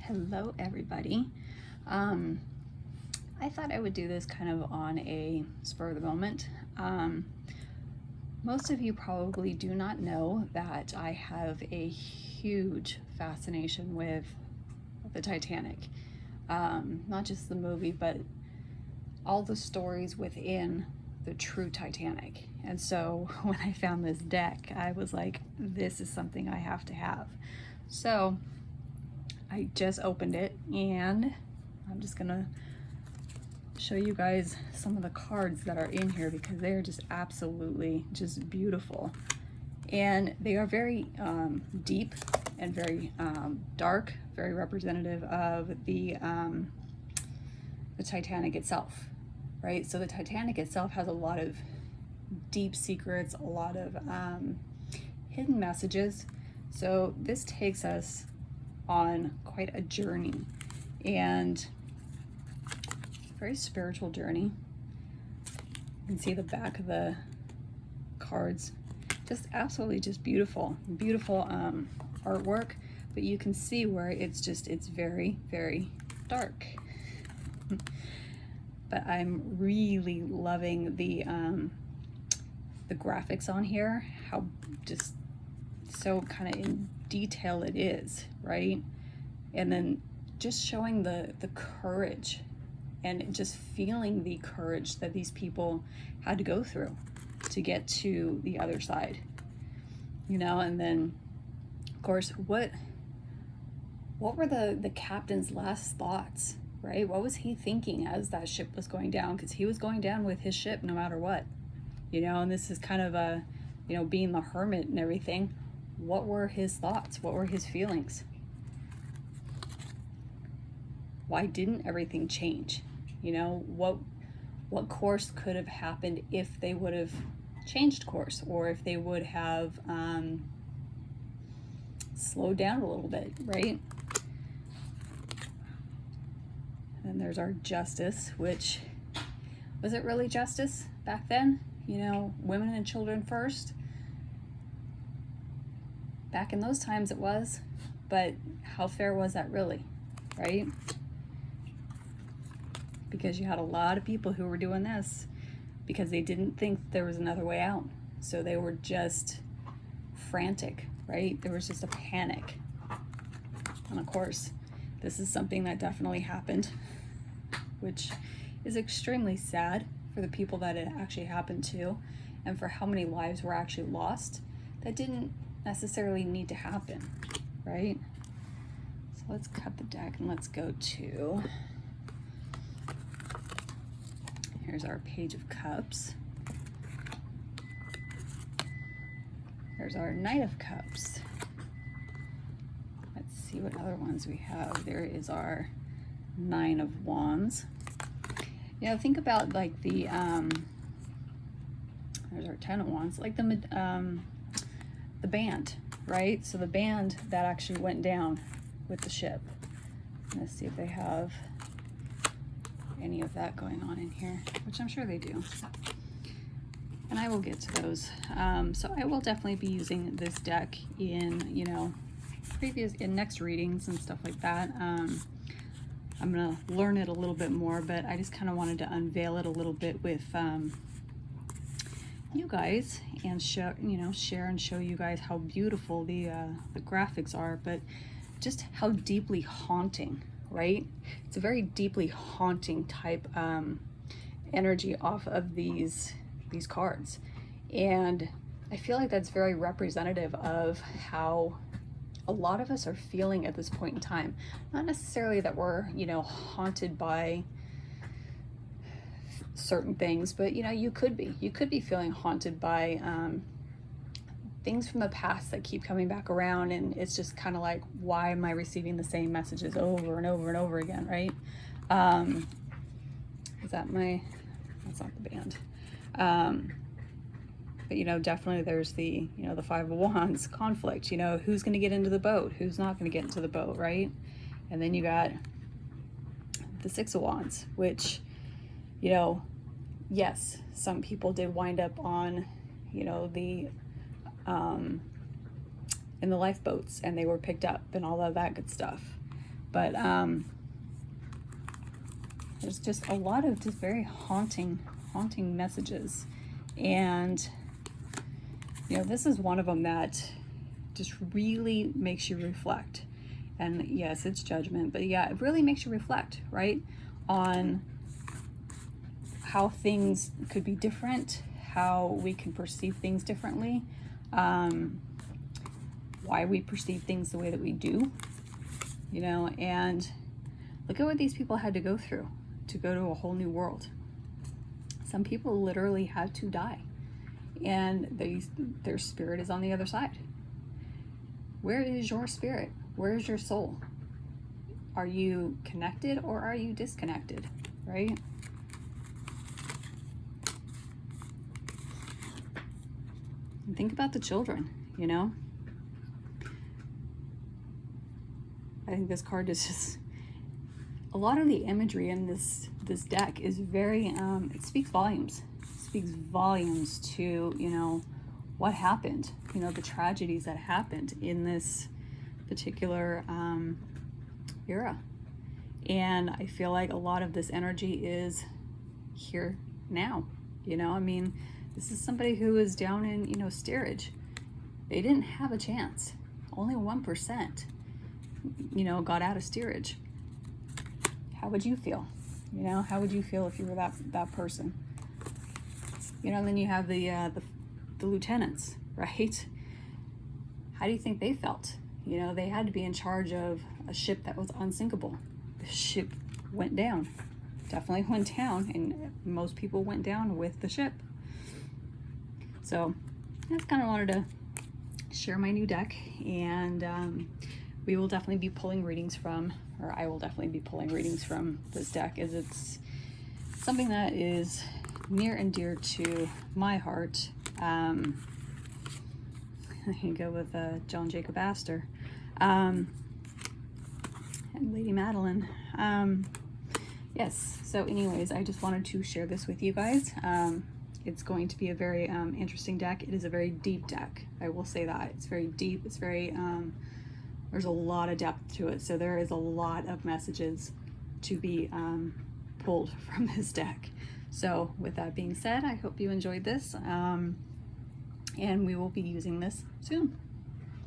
Hello everybody. I thought I would do this kind of on a spur of the moment. Most of you probably do not know that I have a huge fascination with the Titanic. Not just the movie, but all the stories within the true Titanic. And so when I found this deck, I was like, this is something I have to have. So I just opened it and I'm just gonna show you guys some of the cards that are in here because they are just absolutely just beautiful. And they are very deep and very dark, very representative of the Titanic itself, right? So the Titanic itself has a lot of deep secrets, a lot of hidden messages. So this takes us on quite a journey, and very spiritual journey. You can see the back of the cards, just absolutely just beautiful artwork, but you can see where it's very, very dark. But I'm really loving the graphics on here, how just so kind of in detail it is, right? And then just showing the courage and just feeling the courage that these people had to go through to get to the other side, you know. And then of course, what were the captain's last thoughts, right? What was he thinking as that ship was going down? Because he was going down with his ship no matter what, you know. And this is kind of a, you know, being the hermit and everything. What were his thoughts? What were his feelings? Why didn't everything change? You know, what course could have happened if they would have changed course, or if they would have slowed down a little bit, right? And there's our justice, which, was it really justice back then? You know, women and children first. Back in those times it was, but how fair was that really, right? Because you had a lot of people who were doing this because they didn't think there was another way out. So they were just frantic, right? There was just a panic. And of course, this is something that definitely happened, which is extremely sad for the people that it actually happened to, and for how many lives were actually lost that didn't necessarily need to happen, right? So let's cut the deck and let's go to, here's our Page of Cups. There's our Knight of Cups. Let's see what other ones we have. There is our Nine of Wands. You know, think about like the there's our Ten of Wands, like the band, right? So the band that actually went down with the ship. Let's see if they have any of that going on in here, which I'm sure they do. And I will get to those. So I will definitely be using this deck in, you know, in next readings and stuff like that. I'm gonna learn it a little bit more, but I just kind of wanted to unveil it a little bit with you guys and share and show you guys how beautiful the graphics are, but just how deeply haunting, right? It's a very deeply haunting type energy off of these cards, and I feel like that's very representative of how a lot of us are feeling at this point in time. Not necessarily that we're, you know, haunted by certain things, but you know, you could be feeling haunted by things from the past that keep coming back around, and it's just kind of like, why am I receiving the same messages over and over and over again, right? Is that that's not the band. But you know, definitely there's the, you know, the Five of Wands conflict, you know, who's going to get into the boat, who's not going to get into the boat, right? And then you got the Six of Wands, which, you know, yes, some people did wind up on, you know, the in the lifeboats, and they were picked up and all of that good stuff. But there's just a lot of just very haunting messages. And, you know, this is one of them that just really makes you reflect. And yes, it's judgment, but yeah, it really makes you reflect, right? On how things could be different, how we can perceive things differently, why we perceive things the way that we do, you know, and look at what these people had to go through to go to a whole new world. Some people literally had to die, and their spirit is on the other side. Where is your spirit? Where is your soul? Are you connected or are you disconnected, right? And think about the children, you know? I think this card is just, a lot of the imagery in this deck is very, it speaks volumes. It speaks volumes to, you know, what happened, you know, the tragedies that happened in this particular era. And I feel like a lot of this energy is here now, you know? I mean, this is somebody who is down in, you know, steerage. They didn't have a chance. Only 1%, you know, got out of steerage. How would you feel? You know, how would you feel if you were that person? You know, and then you have the lieutenants, right? How do you think they felt? You know, they had to be in charge of a ship that was unsinkable. The ship went down, definitely went down, and most people went down with the ship. So I just kind of wanted to share my new deck, and we will definitely be pulling readings from, or I will definitely be pulling readings from this deck, as it's something that is near and dear to my heart. I can go with John Jacob Astor and Lady Madeline. Yes, so anyways, I just wanted to share this with you guys. It's going to be a very interesting deck. It is a very deep deck, I will say that. It's very deep, it's very, there's a lot of depth to it, so there is a lot of messages to be pulled from this deck. So with that being said, I hope you enjoyed this, and we will be using this soon.